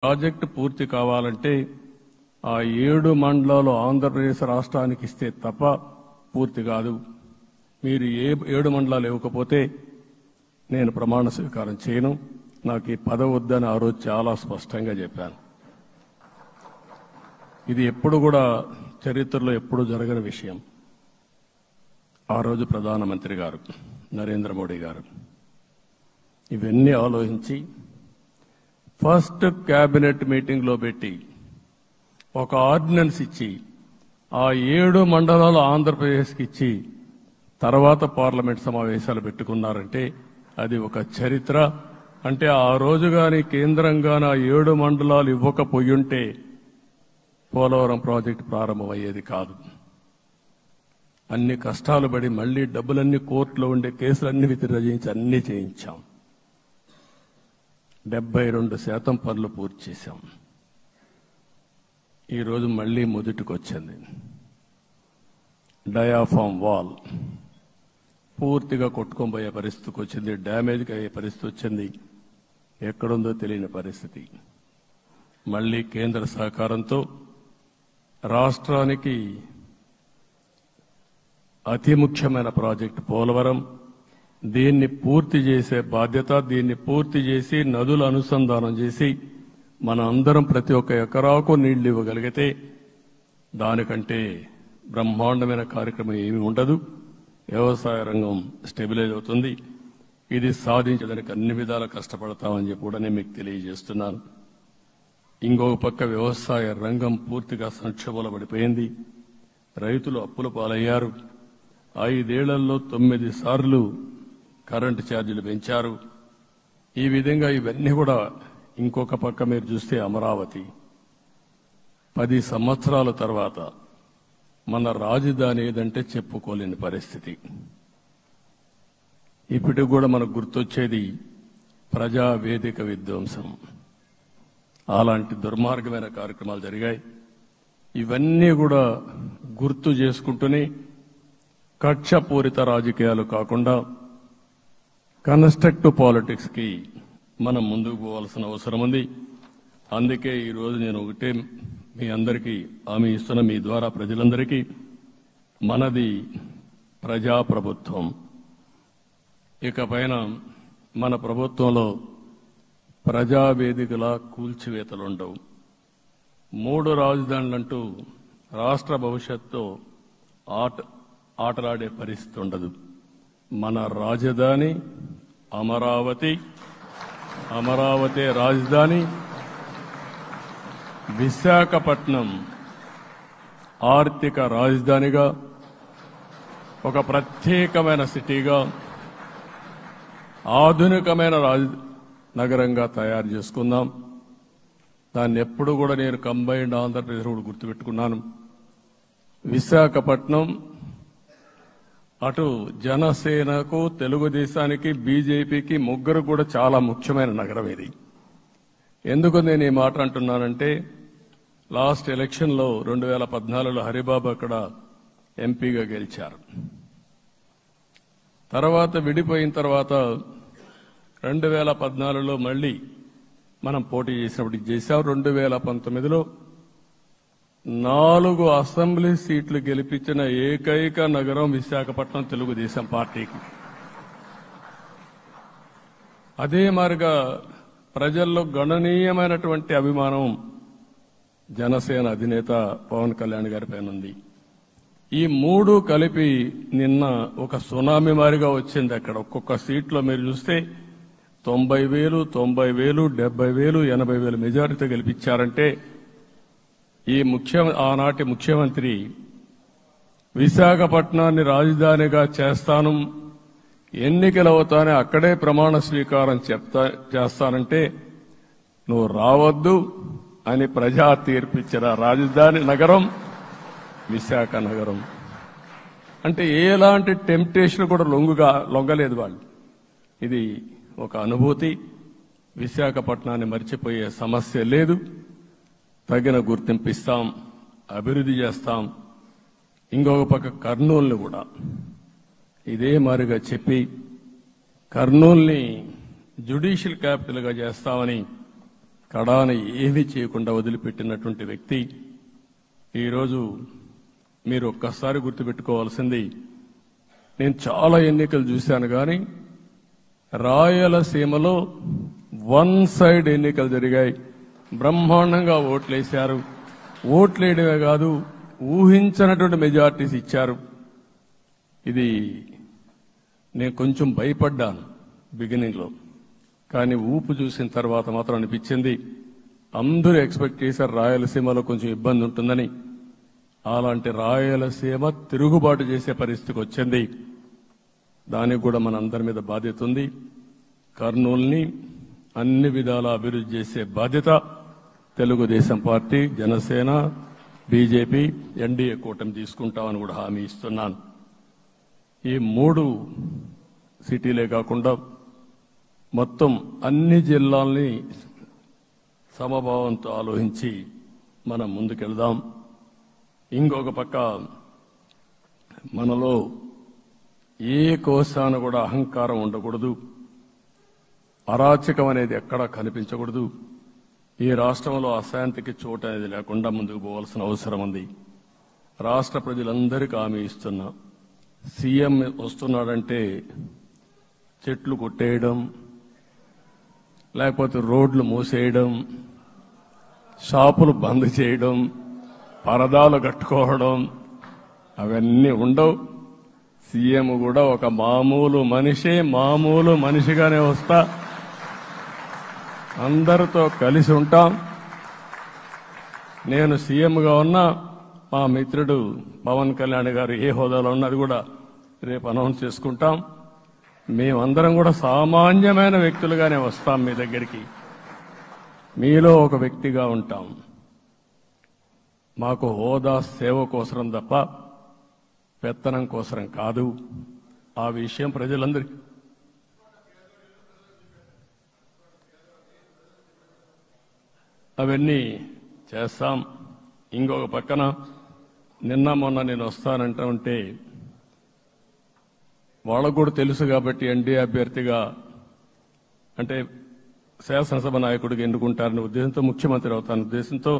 Project పూర్తి కావాలంటే ఆ 7 మండలాలు ఆంధ్రప్రదేశ్ రాష్ట్రానికి ఇస్తే తప్ప పూర్తి కాదు. మీరు 7 మండలాలు ఇవ్వకపోతే నేను ప్రమాణ స్వీకారం చేయను. నాకు ఈ పదవి వద్దని ఆ రోజు చాలా స్పష్టంగా చెప్పాను. ఇది ఎప్పుడు కూడా చరిత్రలో ఎప్పుడు జరగని విషయం. ఆ రోజు ప్రధానమంత్రి గారు నరేంద్ర మోడీ గారు ఇవన్నీ ఆలోచించి ఫస్ట్ కేబినెట్ మీటింగ్ లో పెట్టి ఒక ఆర్డినెన్స్ ఇచ్చి ఆ 7 మండలాలు ఆంధ్రప్రదేశ్కి ఇచ్చి తర్వాత పార్లమెంట్ సమావేశాలు పెట్టుకున్నారంటే అది ఒక చరిత్ర. అంటే ఆ రోజు గాని కేంద్రంగాన 7 మండలాలు ఇవ్వకపోయుంటే పోలవరం ప్రాజెక్టు ప్రారంభమయ్యేది కాదు. అన్ని కష్టాలు పడి మళ్లీ డబ్బులన్నీ కోర్టులో ఉండే కేసులన్నీ విత్డ్రా చేయించి అన్నీ చేయించాం. 72% పనులు పూర్తి చేశాం. ఈరోజు మళ్లీ మొదటికి వచ్చింది. డయాఫామ్ వాల్ పూర్తిగా కొట్టుకొని పోయే పరిస్థితికి వచ్చింది. డ్యామేజ్కి అయ్యే పరిస్థితి వచ్చింది. ఎక్కడుందో తెలియని పరిస్థితి. మళ్లీ కేంద్ర సహకారంతో రాష్ట్రానికి అతి ముఖ్యమైన ప్రాజెక్టు పోలవరం, దీన్ని పూర్తి చేసే బాధ్యత, దీన్ని పూర్తి చేసి నదుల అనుసంధానం చేసి మన అందరం ప్రతి ఒక్క ఎకరాకు నీళ్లు ఇవ్వగలిగితే దానికంటే బ్రహ్మాండమైన కార్యక్రమం ఏమీ ఉండదు. వ్యవసాయ రంగం స్టెబిలైజ్ అవుతుంది. ఇది సాధించడానికి అన్ని విధాలా కష్టపడతామని చెప్పి కూడా నేను మీకు తెలియజేస్తున్నాను. ఇంకొక పక్క వ్యవసాయ రంగం పూర్తిగా సంక్షోభంలో పడిపోయింది. రైతులు అప్పుల పాలయ్యారు. 5 ఏళ్లలో 9 సార్లు కరెంటు ఛార్జీలు పెంచారు. ఈ విధంగా ఇవన్నీ కూడా ఇంకొక పక్క మీరు చూస్తే అమరావతి 10 సంవత్సరాల తర్వాత మన రాజధాని ఏదంటే చెప్పుకోలేని పరిస్థితి. ఇప్పటికి కూడా మనకు గుర్తొచ్చేది ప్రజావేదిక విధ్వంసం. అలాంటి దుర్మార్గమైన కార్యక్రమాలు జరిగాయి. ఇవన్నీ కూడా గుర్తు చేసుకుంటూనే కక్షపూరిత రాజకీయాలు కాకుండా కన్స్ట్రక్టివ్ పాలిటిక్స్ కి మనం ముందుకు పోవాల్సిన అవసరం ఉంది. అందుకే ఈరోజు నేను ఒకటే మీ అందరికీ హామీ ఇస్తున్న, మీ ద్వారా ప్రజలందరికీ, మనది ప్రజాప్రభుత్వం. ఇకపైన మన ప్రభుత్వంలో ప్రజావేదికల కూల్చివేతలుండవు. 3 రాజధానులంటూ రాష్ట్ర భవిష్యత్తు ఆటలాడే పరిస్థితి ఉండదు. మన రాజధాని అమరావతి, అమరావతి రాజధాని. విశాఖపట్నం ఆర్థిక రాజధానిగా, ఒక ప్రత్యేకమైన సిటీగా, ఆధునికమైన నగరంగా తయారు చేసుకుందాం. దాన్ని ఎప్పుడు కూడా నేను కంబైన్డ్ ఆంధ్రప్రదేశ్ కూడా గుర్తుపెట్టుకున్నాను. విశాఖపట్నం అటు జనసేనకు, తెలుగుదేశానికి, బీజేపీకి ముగ్గురు కూడా చాలా ముఖ్యమైన నగరం ఇది. ఎందుకు నేను ఈ మాట అంటున్నానంటే, లాస్ట్ ఎలక్షన్లో 2014లో హరిబాబు అక్కడ ఎంపీగా గెలిచారు. తర్వాత విడిపోయిన తర్వాత 2014లో మళ్లీ మనం పోటీ చేసినప్పుడు చేశాం. 2019లో 4 అసెంబ్లీ సీట్లు గెలిపించిన ఏకైక నగరం విశాఖపట్నం తెలుగుదేశం పార్టీకి. అదే మాదిరిగా ప్రజల్లో గణనీయమైనటువంటి అభిమానం జనసేన అధినేత పవన్ కళ్యాణ్ గారి పైన ఉంది. ఈ 3 కలిపి నిన్న ఒక సునామీ మారిగా వచ్చింది. అక్కడ ఒక్కొక్క సీట్లో మీరు చూస్తే 90,000, 90,000, 70,000, 80,000 మెజారిటీతో గెలిపించారంటే ఆనాటి ముఖ్యమంత్రి విశాఖపట్నాన్ని రాజధానిగా చేస్తాను, ఎన్నికలవుతానే అక్కడే ప్రమాణ స్వీకారం చేస్తానంటే నువ్వు రావద్దు అని ప్రజా తీర్పిచ్చిన రాజధాని నగరం విశాఖ నగరం. అంటే ఎలాంటి టెంప్టేషన్ కూడా లొంగలేదు వాళ్ళు. ఇది ఒక అనుభూతి. విశాఖపట్నాన్ని మర్చిపోయే సమస్య లేదు. తగిన గుర్తింపు ఇస్తాం, అభివృద్ధి చేస్తాం. ఇంకొక పక్క కర్నూలుని కూడా ఇదే మాదిరిగా చెప్పి కర్నూలుని జ్యుడిషియల్ క్యాపిటల్గా చేస్తామని కడాన ఏమీ చేయకుండా వదిలిపెట్టినటువంటి వ్యక్తి. ఈరోజు మీరు ఒక్కసారి గుర్తుపెట్టుకోవాల్సింది, నేను చాలా ఎన్నికలు చూశాను కానీ రాయలసీమలో వన్ సైడ్ ఎన్నికలు జరిగాయి. బ్రహ్మాండంగా ఓట్లేశారు. ఓట్లేయడమే కాదు, ఊహించినటువంటి మెజార్టీస్ ఇచ్చారు. ఇది నేను కొంచెం భయపడ్డాను బిగినింగ్లో, కానీ ఊపు చూసిన తర్వాత మాత్రం అనిపించింది అందరూ ఎక్స్పెక్ట్ చేశారు రాయలసీమలో కొంచెం ఇబ్బంది ఉంటుందని. అలాంటి రాయలసీమ తిరుగుబాటు చేసే పరిస్థితికి వచ్చింది. దానికి కూడా మన అందరి మీద బాధ్యత ఉంది. కర్నూలుని అన్ని విధాల అభివృద్ధి చేసే బాధ్యత Telugu Desam party, Janasena, BJP, NDA కూటమి తీసుకుంటామని కూడా హామీ ఇస్తున్నాను. ఈ 3 సిటీలే కాకుండా మొత్తం అన్ని జిల్లాల్ని సమభావంతో ఆలోచించి మనం ముందుకెళ్దాం. ఇంకొక పక్క మనలో ఏ కోశాన కూడా అహంకారం ఉండకూడదు, అరాచకం అనేది ఎక్కడా కనిపించకూడదు. ఈ రాష్ట్రంలో అశాంతికి చోటు అనేది లేకుండా ముందుకు పోవాల్సిన అవసరం ఉంది. రాష్ట్ర ప్రజలందరికీ హామీ ఇస్తున్నా, సీఎం వస్తున్నాడంటే చెట్లు కొట్టేయడం, లేకపోతే రోడ్లు మూసేయడం, షాపులు బంద్ చేయడం, పరదాలు కట్టుకోవడం అవన్నీ ఉండవు. సీఎం కూడా ఒక మామూలు మనిషిగానే వస్తా, అందరితో కలిసి ఉంటాం. నేను సీఎంగా ఉన్నా, మా మిత్రుడు పవన్ కళ్యాణ్ గారు ఏ హోదాలో ఉన్నది కూడా రేపు అనౌన్స్ చేసుకుంటాం. మేమందరం కూడా సామాన్యమైన వ్యక్తులుగానే వస్తాం మీ దగ్గరికి, మీలో ఒక వ్యక్తిగా ఉంటాం. మాకు హోదా సేవ కోసరం తప్ప పెత్తనం కోసరం కాదు. ఆ విషయం ప్రజలందరికీ అవన్నీ చేస్తాం. ఇంకొక పక్కన నిన్న మొన్న నేను వస్తానంటా ఉంటే వాళ్ళకు కూడా తెలుసు కాబట్టి ఎన్డీఏ అభ్యర్థిగా అంటే శాసనసభ నాయకుడిగా ఎన్నుకుంటారనే ఉద్దేశంతో, ముఖ్యమంత్రి అవుతాను ఉద్దేశంతో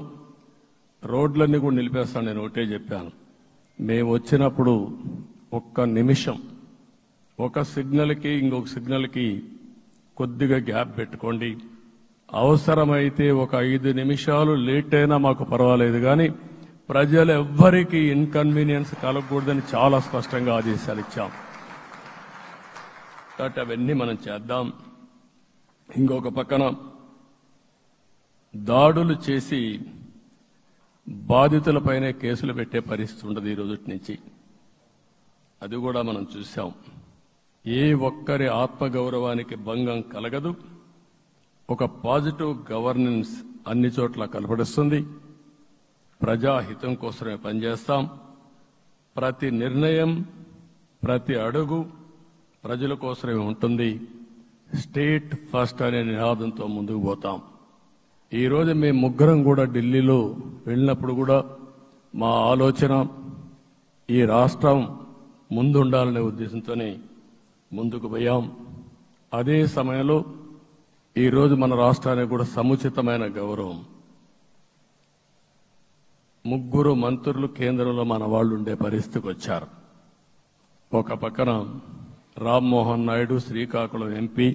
రోడ్లన్నీ కూడా నిలిపేస్తాను. నేను ఒకటే చెప్పాను, మేము వచ్చినప్పుడు ఒక్క నిమిషం ఒక సిగ్నల్కి ఇంకొక సిగ్నల్కి కొద్దిగా గ్యాప్ పెట్టుకోండి. అవసరమైతే ఒక 5 నిమిషాలు లేట్ అయినా మాకు పర్వాలేదు, కానీ ప్రజలు ఎవ్వరికీ ఇన్కన్వీనియన్స్ కలగకూడదని చాలా స్పష్టంగా ఆదేశాలు ఇచ్చాం. కాబట్టి అవన్నీ మనం చేద్దాం. ఇంకొక పక్కన దాడులు చేసి బాధితులపైనే కేసులు పెట్టే పరిస్థితి ఉండదు ఈ రోజు నుంచి. అది కూడా మనం చూశాం. ఏ ఒక్కరి ఆత్మగౌరవానికి భంగం కలగదు. ఒక పాజిటివ్ గవర్నెన్స్ అన్ని చోట్ల కనపడుస్తుంది. ప్రజాహితం కోసమే పనిచేస్తాం. ప్రతి నిర్ణయం, ప్రతి అడుగు ప్రజల కోసమే ఉంటుంది. స్టేట్ ఫస్ట్ అనే నినాదంతో ముందుకు పోతాం. ఈ రోజు మేము ముగ్గురం కూడా ఢిల్లీలో వెళ్ళినప్పుడు కూడా మా ఆలోచన ఈ రాష్ట్రం ముందుండాలనే ఉద్దేశంతోనే ముందుకు పోయాం. అదే సమయంలో ఈరోజు మన రాష్ట్రానికి కూడా సముచితమైన గౌరవం. 3 మంత్రులు కేంద్రంలో మన వాళ్ళు ఉండే పరిస్థితికి వచ్చారు. ఒక పక్కన రామ్మోహన్ నాయుడు శ్రీకాకుళం ఎంపీ,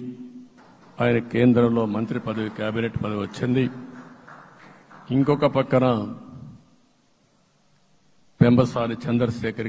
ఆయన కేంద్రంలో మంత్రి పదవి, కేబినెట్ పదవి వచ్చింది. ఇంకొక పక్కన పెంబసాని చంద్రశేఖర్